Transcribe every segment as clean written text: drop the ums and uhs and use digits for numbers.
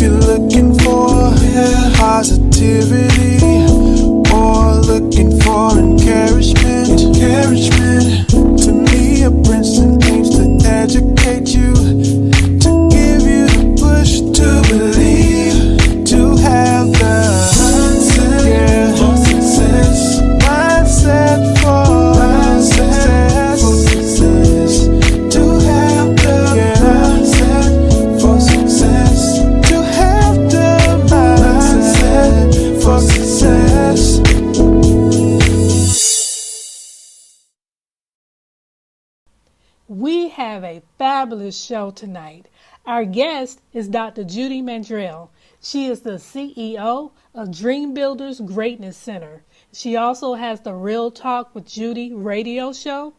you're looking for positivity or looking for encouragement, to me a Princeton aims to educate you, to give you the push to believe, to have the mindset for success, mindset for success, to have the mindset for success, to have the mindset for success. We have a fabulous show tonight. Our guest is Dr. Judy Mandrell. She is the CEO of Dream Builders Greatness Center. She also has the Real Talk with Judy radio show,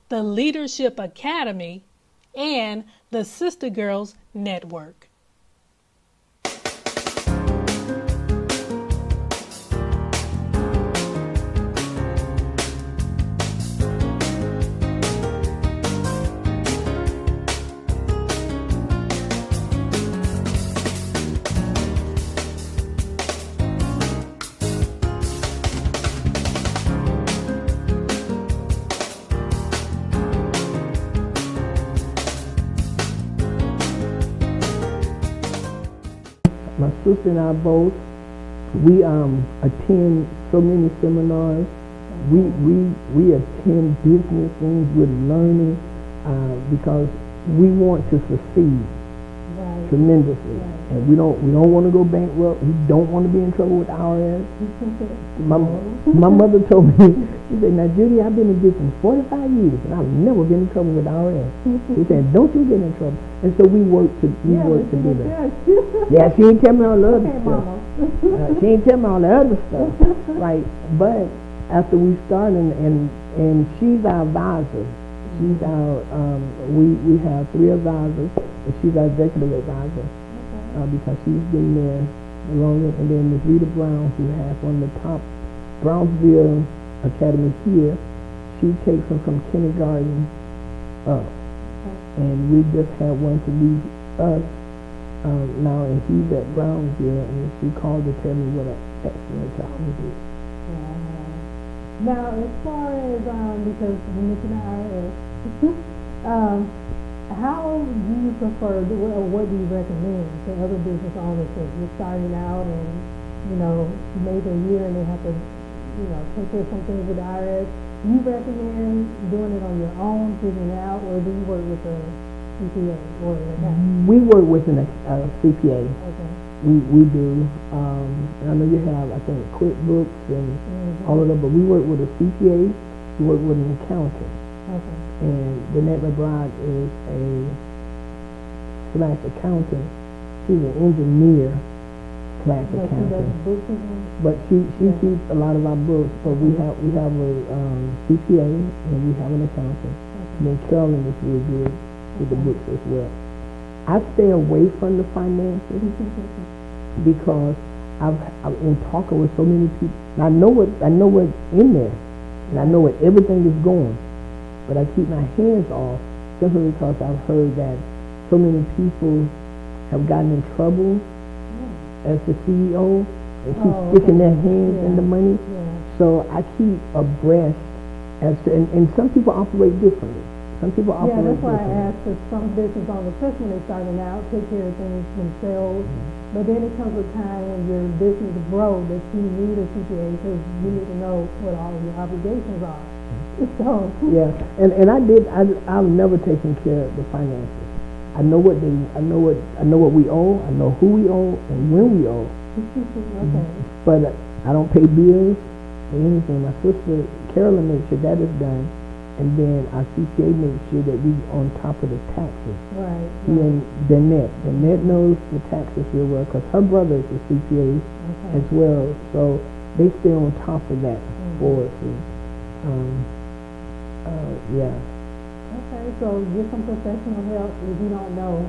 the Leadership Academy, and the Sister Girls Network. My sister and I both, we attend so many seminars. We attend business things. We're learning because we want to succeed tremendously, and we don't want to go bankrupt. We don't want to be in trouble with IRS. My mother told me, she said, "Now Judy, I've been in business 45 years, and I've never been in trouble with IRS." She said, "Don't you get in trouble." And so we work together. Yeah, she ain't tell me all the other stuff. She ain't tell me all the other stuff, right? But after we started, and she's our advisor. She's our, we have 3 advisors, and she's our executive advisor because she's been there longer. And then Ms. Rita Brown, who has one of the top Brownsville academies here, she takes them from kindergarten up. And we just had one to lead us now, and he's at Brownsville, and she called to tell me what an excellent job we did. Now, as far as, because you mentioned the IRS, how do you prefer, or what do you recommend to other business owners that you're starting out and, maybe a year and they have to, take care of some things with the IRS? Do you recommend doing it on your own, figuring it out, or do you work with a CPA or an accountant? We work with a CPA. Okay. We do. And I know you have, I think, QuickBooks and all of that, but we work with a CPA. We work with an accountant. Okay. And Danette McBride is a / accountant. She's an engineer / accountant. She does bookkeeping? But she keeps a lot of our books. But we have a CPA and we have an accountant. And then Carolyn is really good with the books as well. I stay away from the finances because I'm in talking with so many people. And I know what's in there, and I know where everything is going. But I keep my hands off simply because I've heard that so many people have gotten in trouble as the CEO and keep sticking their hands in the money. So I keep abreast as to, and some people operate differently. Some people operate that's why differently. I asked, because some business owners, especially when they're starting out, take care of things themselves. But then it comes a time when your business grows that you need a CPA because you need to know what all your obligations are. So yeah, and I've never taken care of the finances. I know what we owe. I know who we owe and when we owe. Okay. But I don't pay bills or anything. My sister Carolyn makes sure that is done, and then our CPA makes sure that we on top of the taxes. Right. And Danette knows the taxes real well because her brother is a CPA as well, so they stay on top of that for us. Yeah. Okay, so get some professional help if you don't know.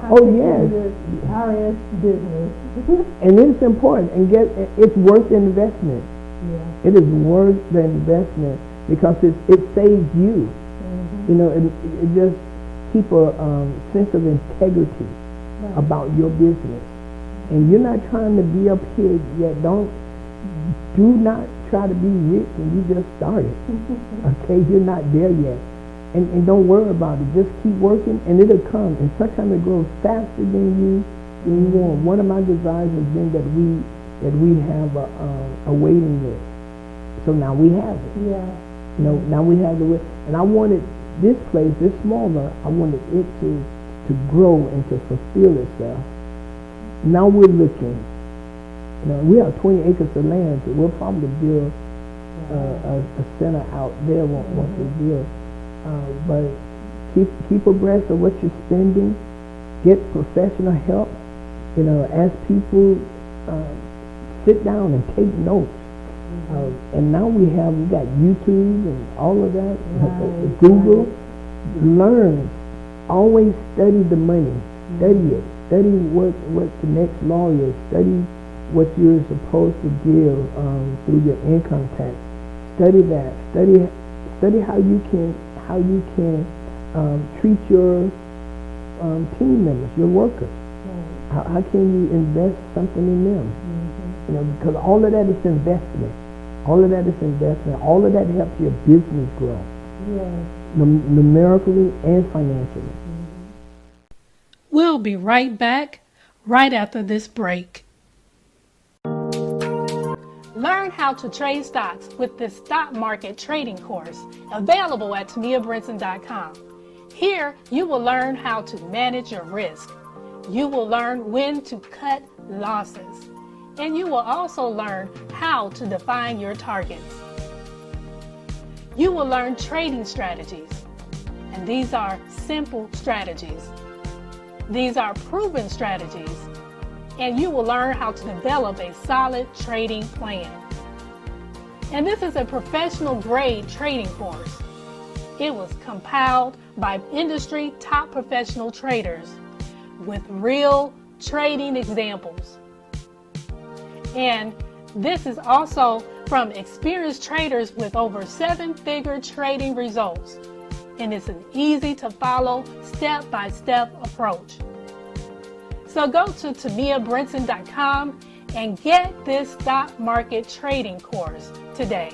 Oh yes. IRS business. And it's important, and it's worth the investment. Yeah. It is worth the investment because it saves you. It just keep a sense of integrity about your business. And you're not trying to be up here yet. Do not try to be rich and you just started. Okay, you're not there yet. And don't worry about it. Just keep working and it'll come. And sometimes it grows faster than you want. One of my desires has been that we have a waiting list. So now we have it. Yeah. Now we have the and I wanted this place, this smaller, I wanted it to grow and to fulfill itself. Now we're looking. We have 20 acres of land, so we'll probably build a center out there once we build. But keep abreast of what you're spending. Get professional help. Ask people, sit down and take notes. And now we got YouTube and all of that. Right, Google. Learn. Always study the money. Study it. Study what the next law is. Study what you're supposed to give through your income tax. Study that. Study how you can treat your team members, your workers. How can you invest something in them? Because all of that is investment. All of that is investment. All of that helps your business grow. Yes. Numerically and financially. We'll be right back right after this break. Learn how to trade stocks with this stock market trading course available at TamiaBrinson.com. Here, you will learn how to manage your risk. You will learn when to cut losses. And you will also learn how to define your targets. You will learn trading strategies. And these are simple strategies. These are proven strategies. And you will learn how to develop a solid trading plan. And this is a professional grade trading course. It was compiled by industry top professional traders with real trading examples. And this is also from experienced traders with over 7-figure trading results. And it's an easy to follow step-by-step approach. So go to TamiaBrinson.com and get this stock market trading course today.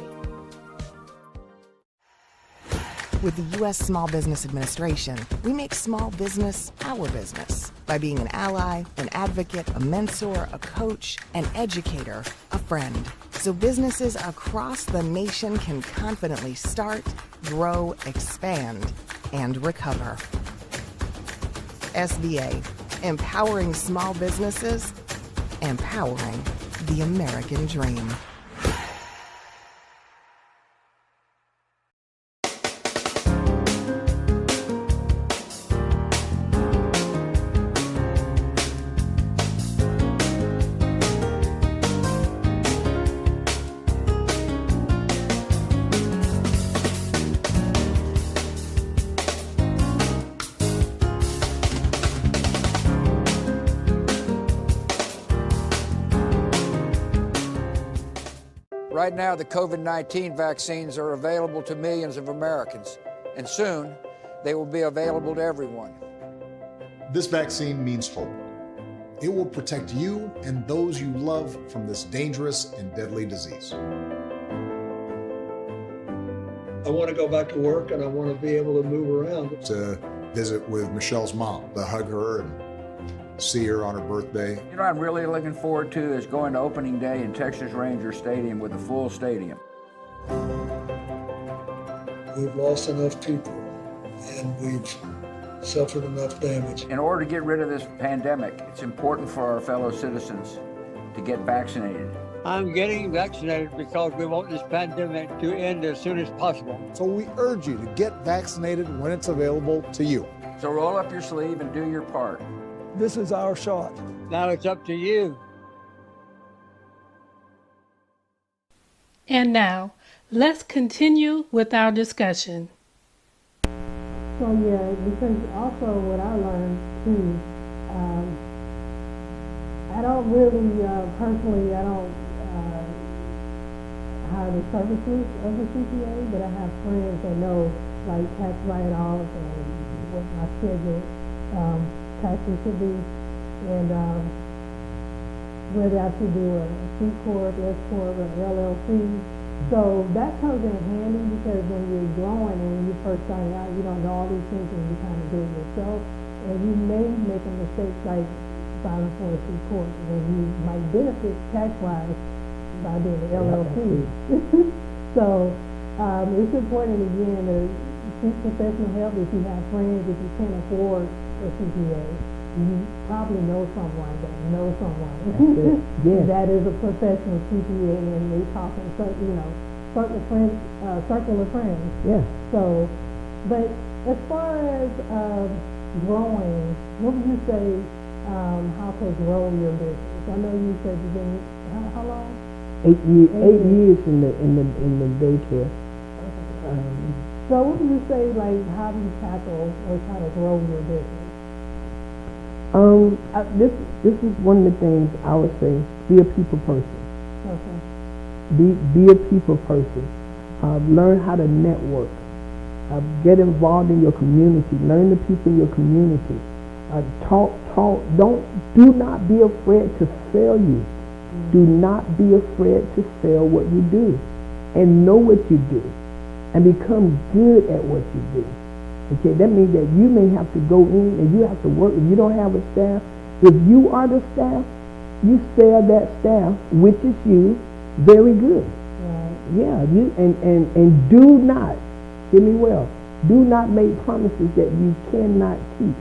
With the U.S. Small Business Administration, we make small business our business by being an ally, an advocate, a mentor, a coach, an educator, a friend. So businesses across the nation can confidently start, grow, expand, and recover. SBA, empowering small businesses, empowering the American dream. Right now, the COVID-19 vaccines are available to millions of Americans, and soon they will be available to everyone. This vaccine means hope. It will protect you and those you love from this dangerous and deadly disease. I want to go back to work and I want to be able to move around. To visit with Michelle's mom, to hug her and see her on her birthday. You know what I'm really looking forward to is going to opening day in Texas Ranger Stadium with a full stadium. We've lost enough people and we've suffered enough damage. In order to get rid of this pandemic, it's important for our fellow citizens to get vaccinated. I'm getting vaccinated because we want this pandemic to end as soon as possible. So we urge you to get vaccinated when it's available to you. So roll up your sleeve and do your part. This is our shot. Now it's up to you. And now, let's continue with our discussion. So yeah, because also what I learned too, I don't really, personally, I don't hire the services of the CPA, but I have friends that know like tax write-offs and what my schedule taxes should be. And whether I should do a C Corp, S Corp, or LLC. So that comes in handy because when you're growing and when you're first starting out, you don't know all these things and you kind of do it yourself. And you may make a mistake like filing for a C Corp, and you might benefit tax-wise by being an LLC. So it's important, again, to seek professional help if you have friends, if you can't afford a CPA. You probably know someone that knows someone Yes. that is a professional CPA, and they talk in circle of friends. Yeah. So, but as far as growing, what would you say how to grow your business? I know you said you've been how long? 8 years in the daycare. So what do you say, like, how do you tackle or try to grow your business? This is one of the things I would say: be a people person. Okay. Be a people person. Learn how to network. Get involved in your community. Learn the people in your community. Talk. Do not be afraid to sell you. Do not be afraid to sell what you do, and know what you do, and become good at what you do. Okay, that means that you may have to go in and you have to work. If you don't have a staff, if you are the staff, you sell that staff, which is you, very good. Right. Yeah, you and do not, hear me well, do not make promises that you cannot keep,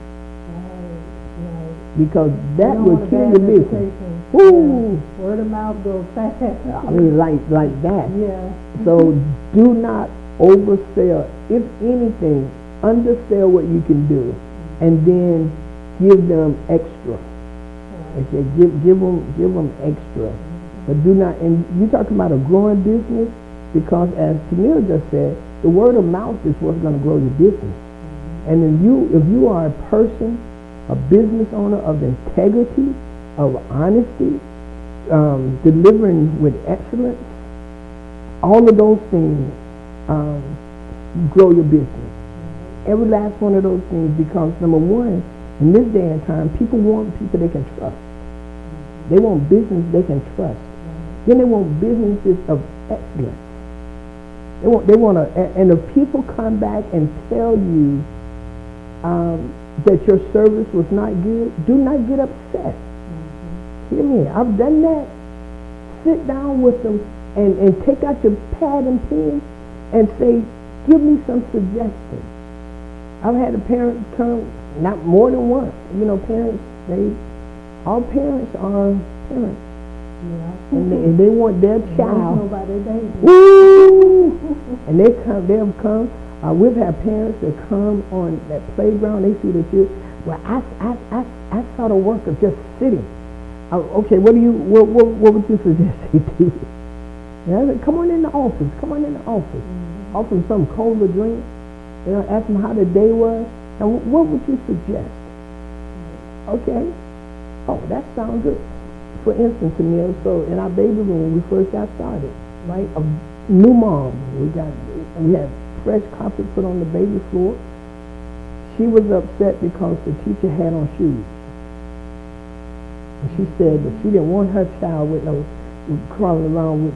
because that will kill your business. Woo! Yeah. Word of mouth goes fast. I mean, like that. Yeah. So do not oversell. If anything, undersell what you can do, and then give them extra. Okay, give them extra, but do not. And you're talking about a growing business, because as Tamir just said, the word of mouth is what's going to grow your business. And if you are a person, a business owner of integrity, of honesty, delivering with excellence, all of those things grow your business. Every last one of those things, because number one, in this day and time, people want people they can trust. They want business they can trust. Then they want businesses of excellence. They want to, and if people come back and tell you that your service was not good, do not get upset. Hear me, I've done that. Sit down with them and take out your pad and pen and say, give me some suggestions. I've had a parent come, not more than once. You know, parents, all parents are parents. Yeah. And they want their child. About their baby. Woo! And they've come. We've had parents that come on that playground. They see that well, I saw the work of just sitting. Okay, what would you suggest they do? Yeah, come on in the office. Come on in the office. Offer them some cold or drink. You know, ask them how the day was. And what would you suggest? Okay. Oh, that sounds good. For instance, Emil, so in our baby room when we first got started, right? A new mom. We had fresh carpet put on the baby floor. She was upset because the teacher had on shoes. And she said that she didn't want her child with no crawling around with.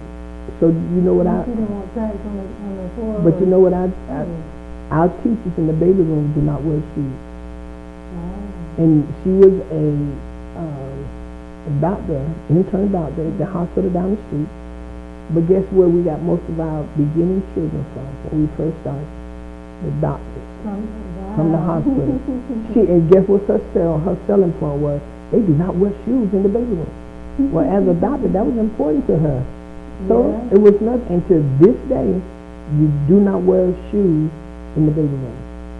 So you know what She didn't want tracks on the floor. But you know what our teachers in the baby room do not wear shoes. And she was a doctor, intern doctor at the hospital down the street. But guess where we got most of our beginning children from when we first started? The doctors. From the hospital. And guess what her selling point was? They do not wear shoes in the baby room. Well, as a doctor, that was important to her. So it was nothing. And to this day, you do not wear shoes in the baby room.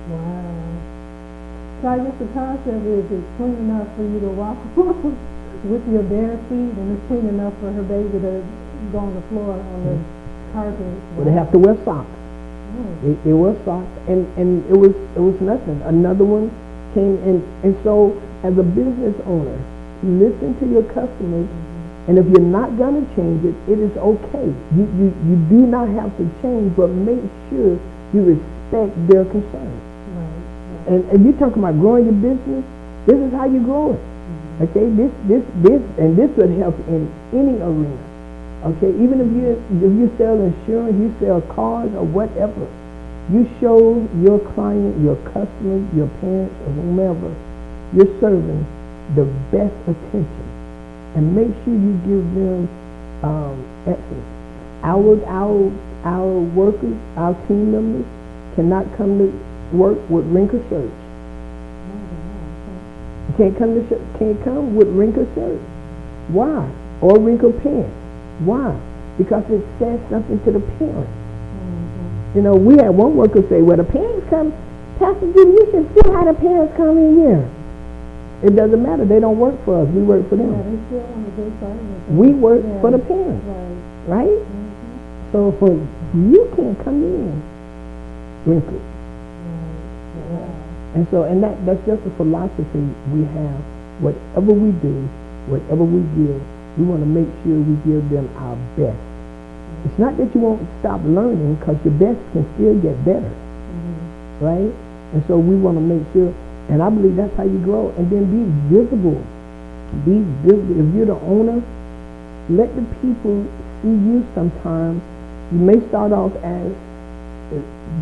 Wow. So I guess the concept is it's clean enough for you to walk with your bare feet, and it's clean enough for her baby to go on the floor on the carpet. But they have to wear socks. They wear socks, and it was nothing. Another one came in, and so as a business owner, listen to your customers, and if you're not gonna change it, it is okay. You do not have to change, but make sure you respect their concerns. Right. And you're talking about growing your business. This is how you grow it. Okay, this would help in any arena. Okay, even if you sell insurance, you sell cars or whatever, you show your client, your customers, your parents, or whomever you're serving the best attention, and make sure you give them excellence. Our workers, our team members cannot come to work with wrinkled shirts. Can't come with wrinkled shirts. Why? Or wrinkled pants. Why? Because it says something to the parents. You know, we had one worker say, well, the parents come, Pastor Judy, you should see how the parents come in here. It doesn't matter. They don't work for us. We work for them. Yeah, they still want to do something. We work for the parents. Right? So you can't come in wrinkled. And so, that's just a philosophy we have. Whatever we do, whatever we give, we want to make sure we give them our best. It's not that you won't stop learning, because your best can still get better, right? And so we want to make sure, and I believe that's how you grow. And then be visible. Be visible. If you're the owner, let the people see you sometimes. You may start off as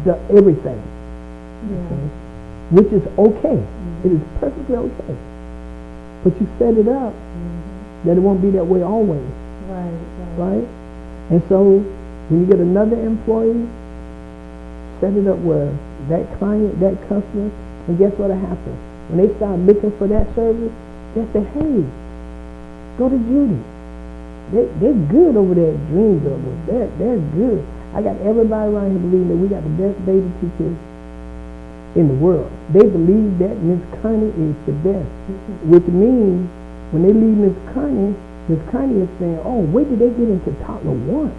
the everything. Okay? Which is okay. It is perfectly okay. But you set it up that it won't be that way always. Right? And so when you get another employee, set it up where that client, that customer, and guess what'll happen? When they start looking for that service, they say, hey, go to Judy. They're good over there at Dream Builders. They're good. I got everybody around here believing that we got the best baby teachers in the world. They believe that Miss Connie is the best, which means when they leave Miss Connie is saying, oh, where did they get into Toddler 1?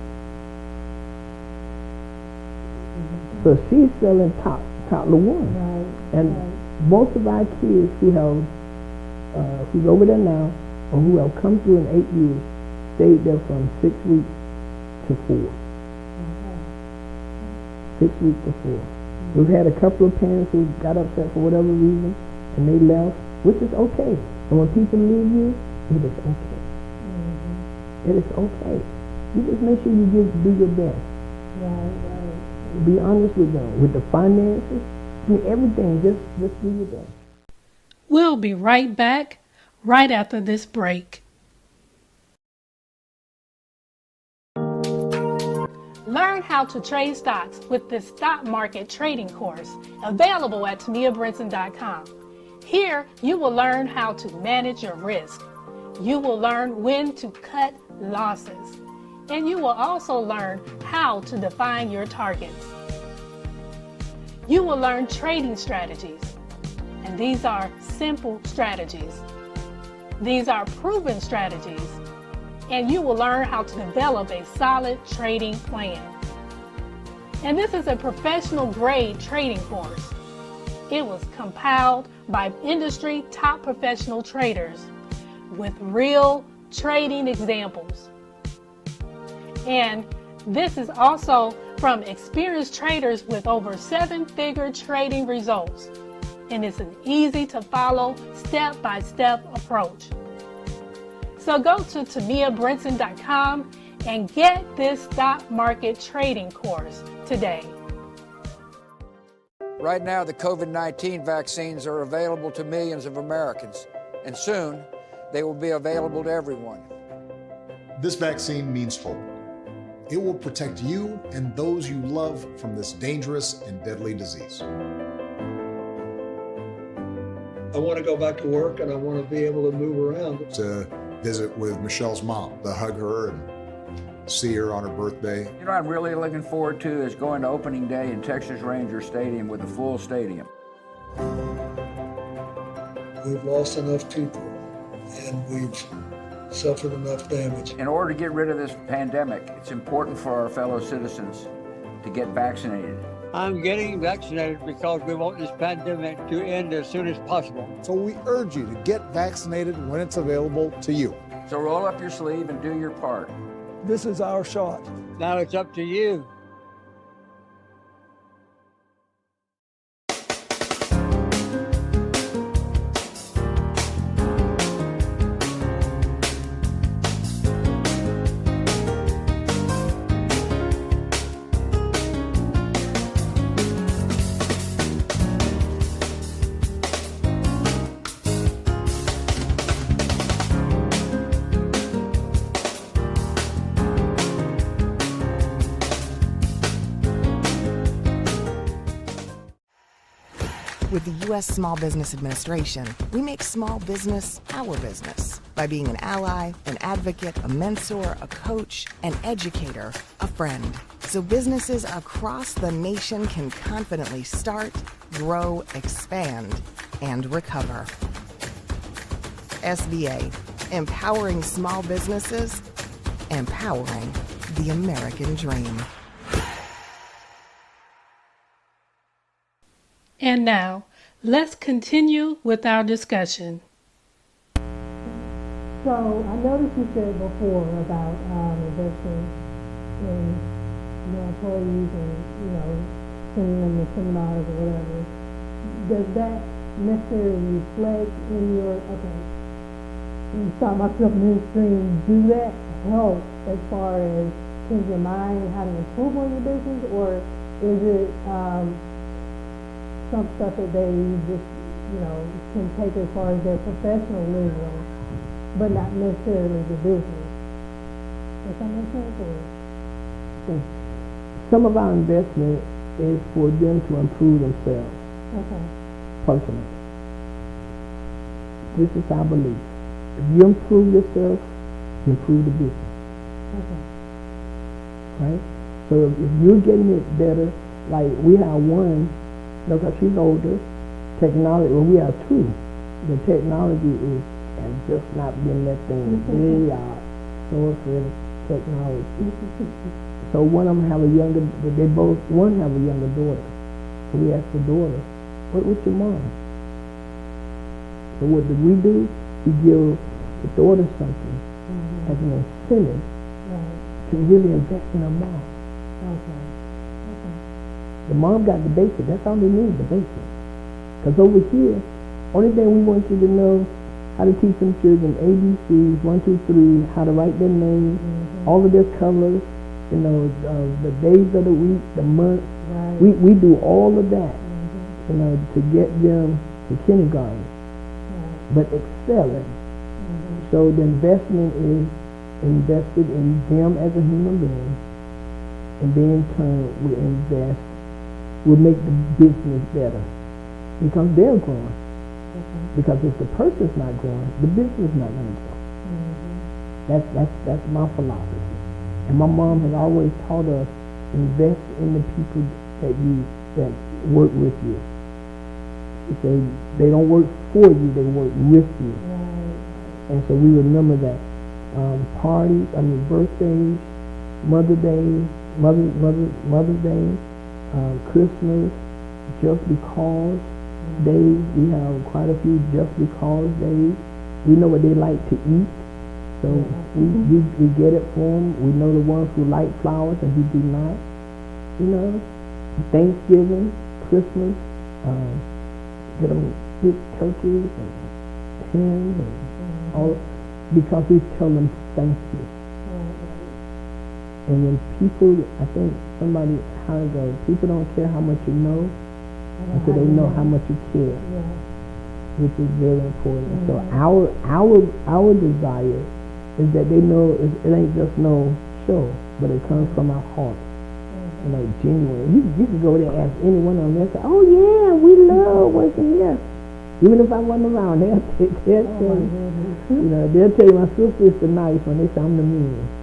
So she's selling Toddler 1. And most of our kids who's over there now, or who have come through in 8 years, stayed there from 6 weeks to 4. 6 weeks to 4. We've had a couple of parents who got upset for whatever reason, and they left, which is okay. And when people leave you, it is okay. It is okay. You just make sure you do your best. Right. Be honest with them, with the finances, everything. Just do your best. We'll be right back right after this break. Learn how to trade stocks with this stock market trading course available at TamiaBrinson.com. Here, you will learn how to manage your risk. You will learn when to cut losses. And you will also learn how to define your targets. You will learn trading strategies. And these are simple strategies. These are proven strategies. And you will learn how to develop a solid trading plan. And this is a professional grade trading course. It was compiled by industry top professional traders with real trading examples. And this is also from experienced traders with over 7-figure trading results. And it's an easy to follow step-by-step approach. So go to TamiaBrinson.com and get this stock market trading course today. Right now, the COVID-19 vaccines are available to millions of Americans, and soon they will be available to everyone. This vaccine means hope. It will protect you and those you love from this dangerous and deadly disease. I want to go back to work, and I want to be able to move around. To visit with Michelle's mom, to hug her and see her on her birthday. You know what I'm really looking forward to is going to opening day in Texas Ranger Stadium with a full stadium. We've lost enough people, and we've suffered enough damage. In order to get rid of this pandemic, it's important for our fellow citizens to get vaccinated. I'm getting vaccinated because we want this pandemic to end as soon as possible. So we urge you to get vaccinated when it's available to you. So roll up your sleeve and do your part. This is our shot. Now it's up to you. With the U.S. Small Business Administration, we make small business our business by being an ally, an advocate, a mentor, a coach, an educator, a friend. So businesses across the nation can confidently start, grow, expand, and recover. SBA, empowering small businesses, empowering the American dream. And now, let's continue with our discussion. So I noticed you said before about investing in your employees and, sending them to seminars or whatever. Does that necessarily reflect in your, you start myself mainstream, do that help as far as change your mind and how to improve on your business, or is it some stuff that they just, can take as far as their professionalism, but not necessarily the business? Does that make sense? Or? Some of our investment is for them to improve themselves Okay. personally. This is our belief. If you improve yourself, you improve the business. Okay. Right? So if you're getting it better, like we have one, because she's older, technology, well, we have two. The technology has just not been that thing. They are so afraid of technology. So one of them have a younger, one have a younger daughter. So we asked the daughter, what's your mom? So what do? We give the daughter something as an incentive to really invest in her mom. Okay. The mom got the basic. That's all they need, the basic. Because over here, only thing we want you to know how to teach them children ABCs, 1, 2, 3, how to write their names, all of their colors, the days of the week, the month. Right. We do all of that, to get them to kindergarten, but excelling. So the investment is invested in them as a human being, and then in turn we invest, will make the business better because they're growing. Because if the person's not growing, the business is not going to grow. That's my philosophy. And my mom has always taught us, invest in the people that work with you. She said they don't work for you, they work with you. And so we remember that. Parties, birthdays, Mother's Day, Christmas, just because days. We have quite a few just because days. We know what they like to eat, so we get it for them. We know the ones who like flowers and who do not. Thanksgiving, Christmas, get them big turkeys and hens and all, because we tell them thank you. And when people, I think somebody how it goes, people don't care how much you know until they know how much you care, which is very important. So our desire is that they know it ain't just no show, but it comes from our heart, genuine. You can go there and ask any one of them, they'll say, oh yeah, we love working here. Even if I wasn't around, they'll tell you, they'll tell you my sister is the nice one, they say I'm the mean.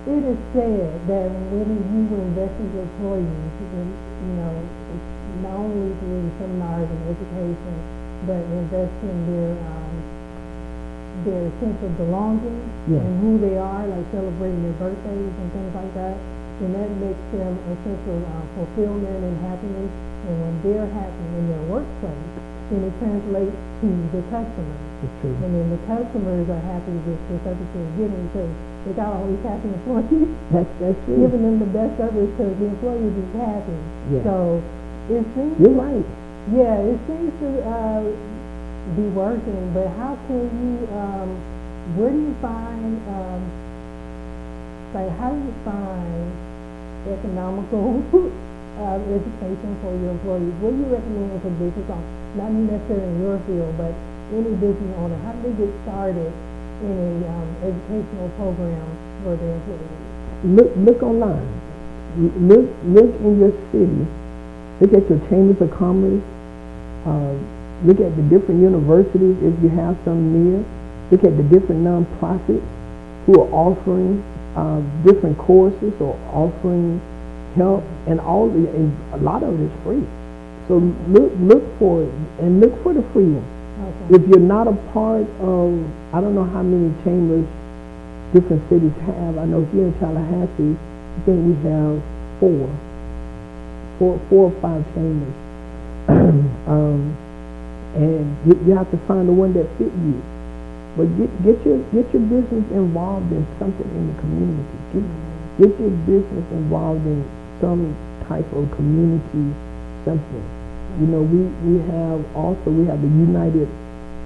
It is said that when you invest in your employees, it's not only through seminars and education, but invest in their sense of belonging and who they are, like celebrating their birthdays and things like that. And that makes them a sense of fulfillment and happiness. And when they're happy in their workplace, then it translates to the customers. And then the customers are happy with the service they're getting because they got all these happy employees. That's true. Giving them the best service because the employees is happy. Yeah. So it seems. You're right. Yeah, it seems to be working. But how can you? Where do you find? How do you find economical education for your employees? What do you recommend for business owners? Not necessarily in your field, but any business owner. How do they get started in a educational program for their employees? Look online. Look in your city Look at your chambers of commerce. Look at the different universities if you have some near. Look at the different nonprofits who are offering different courses or offering help, and a lot of it is free. So look for it and look for the free one. Okay. If you're not a part of, I don't know how many chambers different cities have. I know here in Tallahassee, I think we have four or five chambers. And you have to find the one that fit you. But get your business involved in something in the community. Get your business involved in some type of community something. You know, we have the United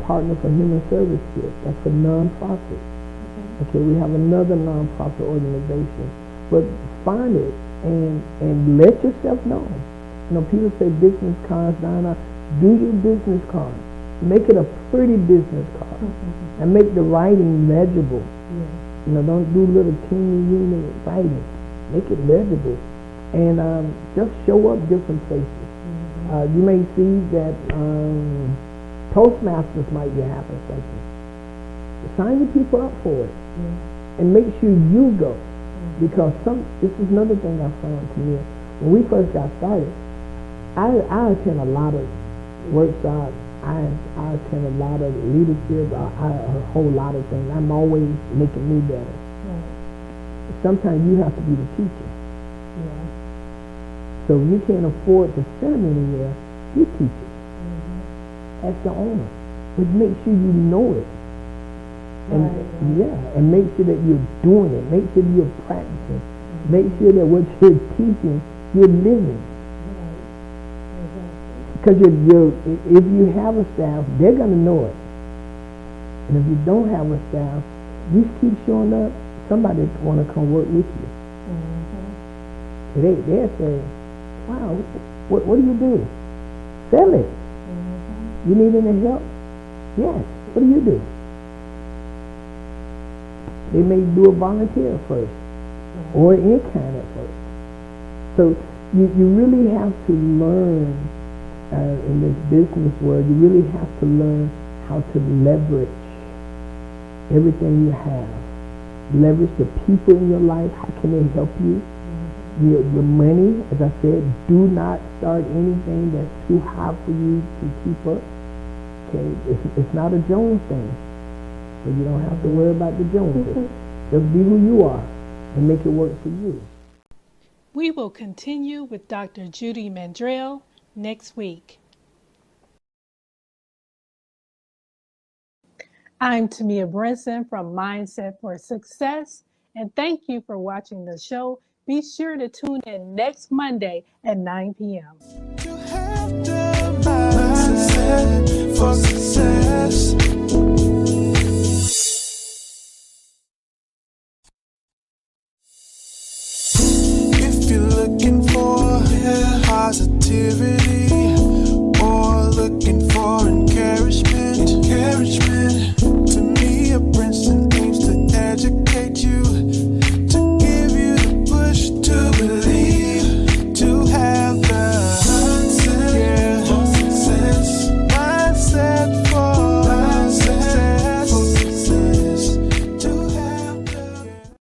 Partner for Human Services. That's a nonprofit. Okay, we have another nonprofit organization. But find it and let yourself know. You know, people say business cards, Donna. Do your business card. Make it a pretty business card. And make the writing legible. You know, don't do little teeny weeny writing. Make it legible. And just show up different places. You may see that Toastmasters might be having something. Sign the people up for it. And make sure you go. Because this is another thing I found to me. When we first got started, I attend a lot of workshops. I attend a lot of leadership, a whole lot of things. I'm always making me better. Sometimes you have to be the teacher. So if you can't afford to send them anywhere, you teach it. As the owner. But make sure you know it. And and make sure that you're doing it. Make sure you're practicing. Make sure that what you're teaching, you're living. Because if you have a staff, they're going to know it. And if you don't have a staff, you keep showing up, somebody's want to come work with you. They'll say, wow, what do you do? Sell it. You need any help? Yes. What do you do? They may do a volunteer first or in kind at first. So you really have to learn in this business world, you really have to learn how to leverage everything you have. Leverage the people in your life. How can they help you? Your money, as I said, do not start anything that's too high for you to keep up. Okay, it's not a Jones thing. So you don't have to worry about the Joneses. Just be who you are and make it work for you. We will continue with Dr. Judy Mandrell next week. I'm Tamia Brinson from Mindset for Success, and thank you for watching the show. Be sure to tune in next Monday at 9 p.m. You have the mindset for success.